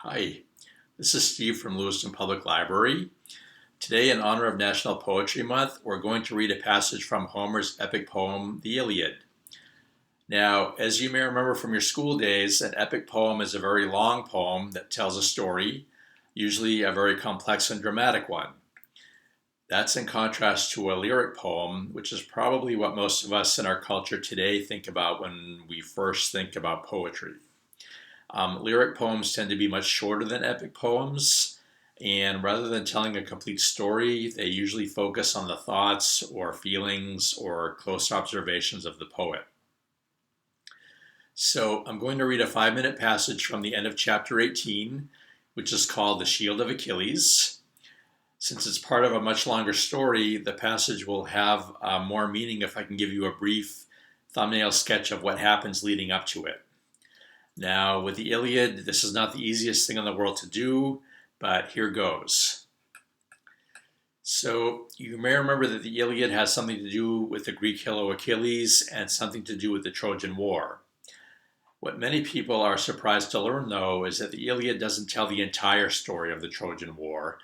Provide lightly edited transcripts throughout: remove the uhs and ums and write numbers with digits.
Hi, this is Steve from Lewiston Public Library. Today, in honor of National Poetry Month, we're going to read a passage from Homer's epic poem, the Iliad. Now, as you may remember from your school days, an epic poem is a very long poem that tells a story, usually a very complex and dramatic one. That's in contrast to a lyric poem, which is probably what most of us in our culture today think about when we first think about poetry. Lyric poems tend to be much shorter than epic poems, and rather than telling a complete story, they usually focus on the thoughts or feelings or close observations of the poet. So I'm going to read a 5-minute passage from the end of chapter 18, which is called the Shield of Achilles. Since it's part of a much longer story, the passage will have more meaning if I can give you a brief thumbnail sketch of what happens leading up to it. Now, with the Iliad, this is not the easiest thing in the world to do, but here goes. So, you may remember that the Iliad has something to do with the Greek hero Achilles and something to do with the Trojan War. What many people are surprised to learn, though, is that the Iliad doesn't tell the entire story of the Trojan War.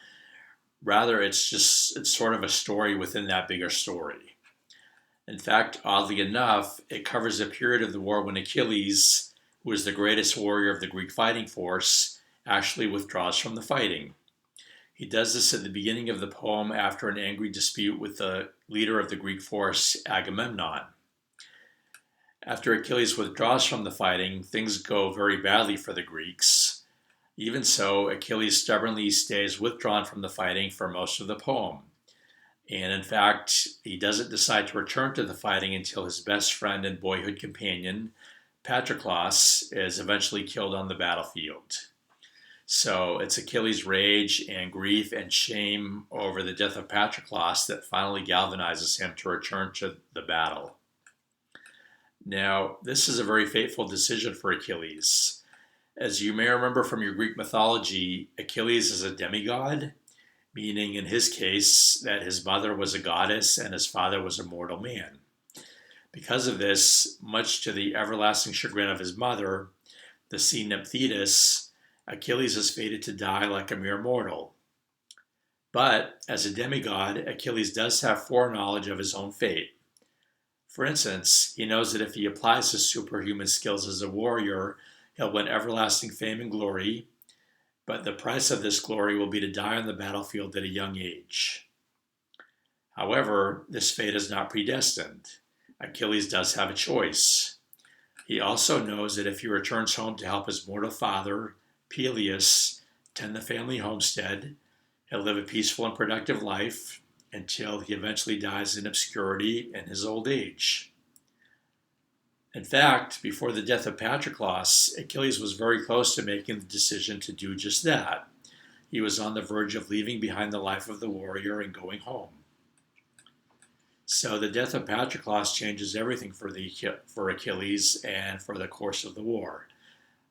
Rather, it's sort of a story within that bigger story. In fact, oddly enough, it covers a period of the war when Achilles, who is the greatest warrior of the Greek fighting force, actually withdraws from the fighting. He does this at the beginning of the poem after an angry dispute with the leader of the Greek force, Agamemnon. After Achilles withdraws from the fighting, things go very badly for the Greeks. Even so, Achilles stubbornly stays withdrawn from the fighting for most of the poem. And in fact, he doesn't decide to return to the fighting until his best friend and boyhood companion, Patroclus, is eventually killed on the battlefield. So it's Achilles' rage and grief and shame over the death of Patroclus that finally galvanizes him to return to the battle. Now, this is a very fateful decision for Achilles. As you may remember from your Greek mythology, Achilles is a demigod, meaning in his case that his mother was a goddess and his father was a mortal man. Because of this, much to the everlasting chagrin of his mother, the sea nymph Thetis, Achilles is fated to die like a mere mortal. But, as a demigod, Achilles does have foreknowledge of his own fate. For instance, he knows that if he applies his superhuman skills as a warrior, he'll win everlasting fame and glory, but the price of this glory will be to die on the battlefield at a young age. However, this fate is not predestined. Achilles does have a choice. He also knows that if he returns home to help his mortal father, Peleus, tend the family homestead, he'll live a peaceful and productive life until he eventually dies in obscurity in his old age. In fact, before the death of Patroclus, Achilles was very close to making the decision to do just that. He was on the verge of leaving behind the life of the warrior and going home. So the death of Patroclus changes everything for Achilles and for the course of the war.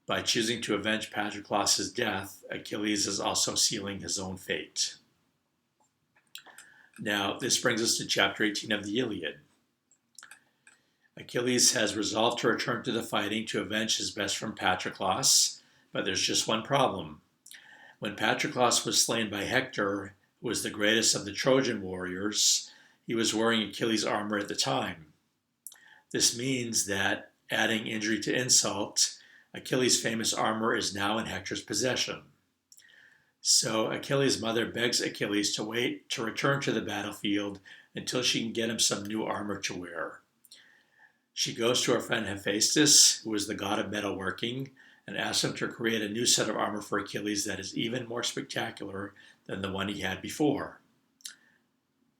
By choosing to avenge Patroclus' death, Achilles is also sealing his own fate. Now, this brings us to chapter 18 of the Iliad. Achilles has resolved to return to the fighting to avenge his best friend Patroclus, but there's just one problem. When Patroclus was slain by Hector, who was the greatest of the Trojan warriors, he was wearing Achilles' armor at the time. This means that, adding injury to insult, Achilles' famous armor is now in Hector's possession. So Achilles' mother begs Achilles to wait to return to the battlefield until she can get him some new armor to wear. She goes to her friend Hephaestus, who is the god of metalworking, and asks him to create a new set of armor for Achilles that is even more spectacular than the one he had before.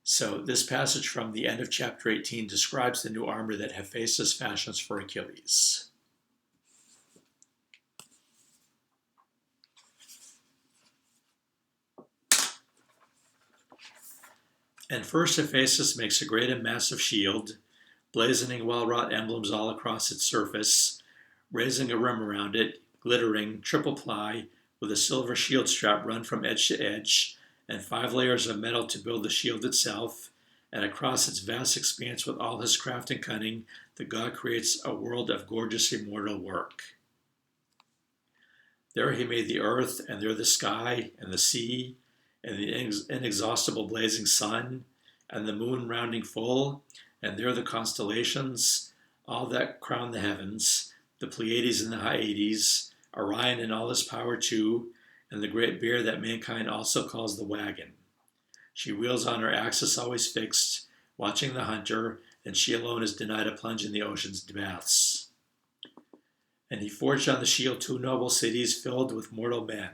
So this passage from the end of chapter 18 describes the new armor that Hephaestus fashions for Achilles. And first Hephaestus makes a great and massive shield, blazoning well-wrought emblems all across its surface, raising a rim around it, glittering, triple ply, with a silver shield strap run from edge to edge, and 5 layers of metal to build the shield itself, and across its vast expanse with all his craft and cunning, the god creates a world of gorgeous immortal work. There he made the earth, and there the sky, and the sea, and the inexhaustible blazing sun, and the moon rounding full, and there the constellations, all that crown the heavens, the Pleiades and the Hyades, Orion and all his power too, and the great bear that mankind also calls the wagon. She wheels on her axis always fixed, watching the hunter, and she alone is denied a plunge in the ocean's baths. And he forged on the shield 2 noble cities filled with mortal men.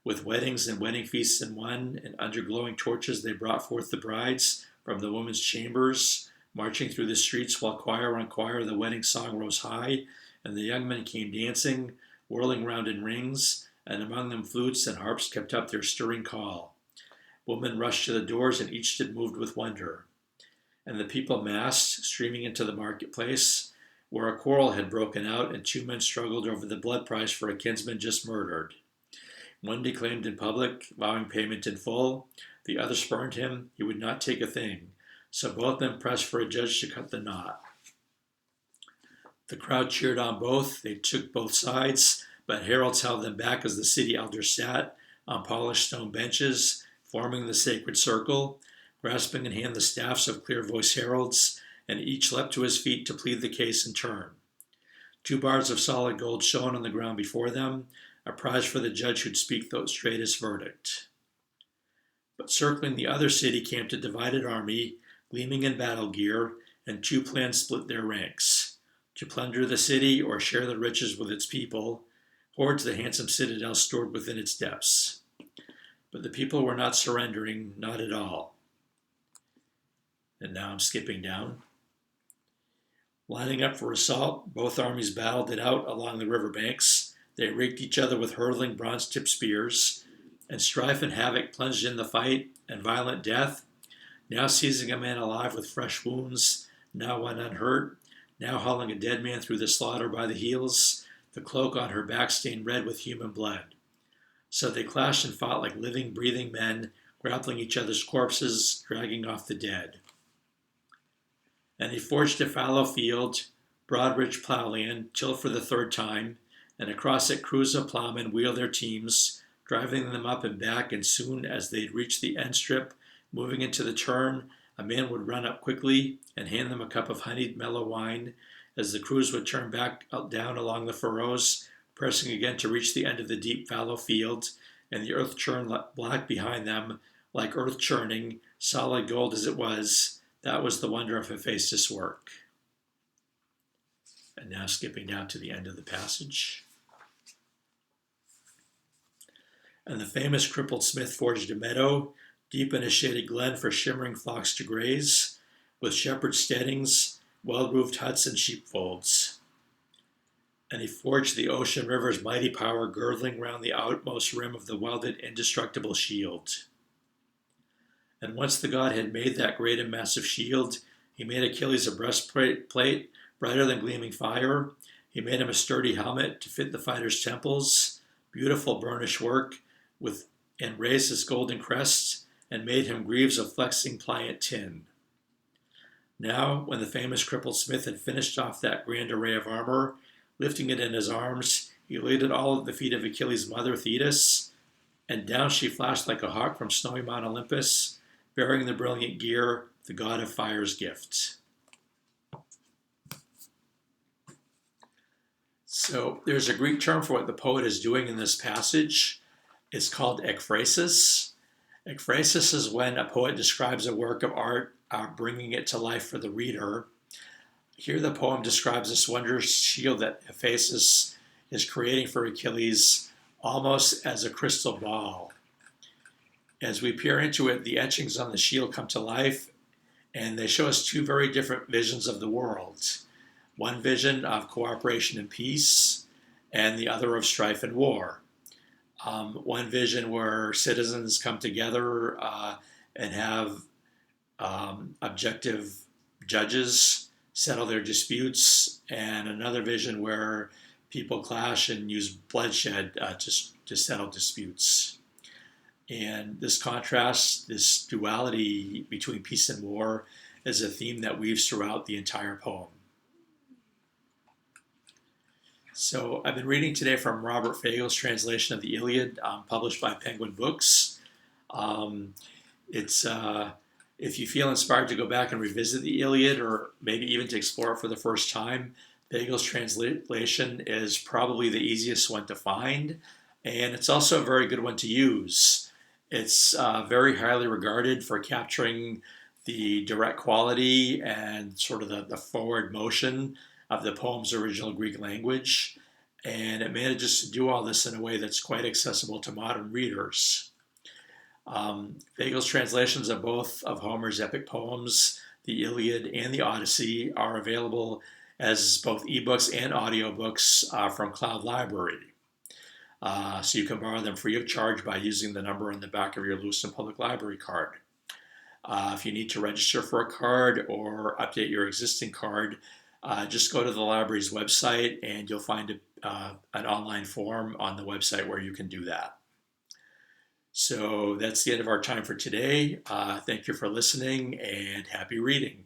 With weddings and wedding feasts in one, and under glowing torches they brought forth the brides from the women's chambers, marching through the streets while choir on choir the wedding song rose high, and the young men came dancing, whirling round in rings, and among them flutes and harps kept up their stirring call. Women rushed to the doors, and each stood moved with wonder. And the people massed, streaming into the marketplace, where a quarrel had broken out, and 2 men struggled over the blood price for a kinsman just murdered. One declaimed in public, vowing payment in full. The other spurned him, he would not take a thing. So both men pressed for a judge to cut the knot. The crowd cheered on both, they took both sides, but heralds held them back as the city elders sat on polished stone benches, forming the sacred circle, grasping in hand the staffs of clear-voiced heralds, and each leapt to his feet to plead the case in turn. 2 bars of solid gold shone on the ground before them, a prize for the judge who'd speak the straightest verdict. But circling the other city camped a divided army, gleaming in battle gear, and 2 plans split their ranks: to plunder the city or share the riches with its people, hoard the handsome citadel stored within its depths. But the people were not surrendering, not at all. And now I'm skipping down. Lining up for assault, both armies battled it out along the river banks. They raked each other with hurtling bronze-tipped spears, and strife and havoc plunged in the fight, and violent death, now seizing a man alive with fresh wounds, now one unhurt, now hauling a dead man through the slaughter by the heels, the cloak on her back stained red with human blood. So they clashed and fought like living, breathing men, grappling each other's corpses, dragging off the dead. And he forged a fallow field, broad rich plowland, tilled for the 3rd time, and across it crews of plowmen wheeled their teams, driving them up and back, and soon as they'd reached the end strip, moving into the turn, a man would run up quickly and hand them a cup of honeyed mellow wine, as the crews would turn back down along the furrows, pressing again to reach the end of the deep fallow field, and the earth churned black behind them, like earth churning, solid gold as it was. That was the wonder of Hephaestus' work. And now skipping down to the end of the passage. And the famous crippled smith forged a meadow, deep in a shady glen for shimmering flocks to graze, with shepherd steadings, well-roofed huts, and sheepfolds. And he forged the ocean river's mighty power, girdling round the outmost rim of the welded, indestructible shield. And once the god had made that great and massive shield, he made Achilles a breastplate brighter than gleaming fire. He made him a sturdy helmet to fit the fighter's temples, beautiful burnished work, and raised his golden crest, and made him greaves of flexing pliant tin. Now, when the famous crippled smith had finished off that grand array of armor, lifting it in his arms, he laid it all at the feet of Achilles' mother, Thetis, and down she flashed like a hawk from snowy Mount Olympus, bearing the brilliant gear, the god of fire's gift. So there's a Greek term for what the poet is doing in this passage. It's called ekphrasis. Ekphrasis is when a poet describes a work of art, bringing it to life for the reader. Here the poem describes this wondrous shield that Hephaestus is creating for Achilles almost as a crystal ball. As we peer into it, the etchings on the shield come to life, and they show us 2 very different visions of the world. One vision of cooperation and peace, and the other of strife and war. One vision where citizens come together and have objective judges settle their disputes, and another vision where people clash and use bloodshed to settle disputes. And this contrast, this duality between peace and war, is a theme that weaves throughout the entire poem. So I've been reading today from Robert Fagel's translation of the Iliad, published by Penguin Books. Um, it's If you feel inspired to go back and revisit the Iliad, or maybe even to explore it for the first time, Fagel's translation is probably the easiest one to find, and it's also a very good one to use. It's very highly regarded for capturing the direct quality and sort of the forward motion of the poem's original Greek language, and it manages to do all this in a way that's quite accessible to modern readers. Fagel's translations of both of Homer's epic poems, the Iliad and the Odyssey, are available as both ebooks and audiobooks from Cloud Library. So you can borrow them free of charge by using the number on the back of your Lewiston Public Library card. If you need to register for a card or update your existing card, just go to the library's website and you'll find an online form on the website where you can do that. So that's the end of our time for today. Thank you for listening and happy reading.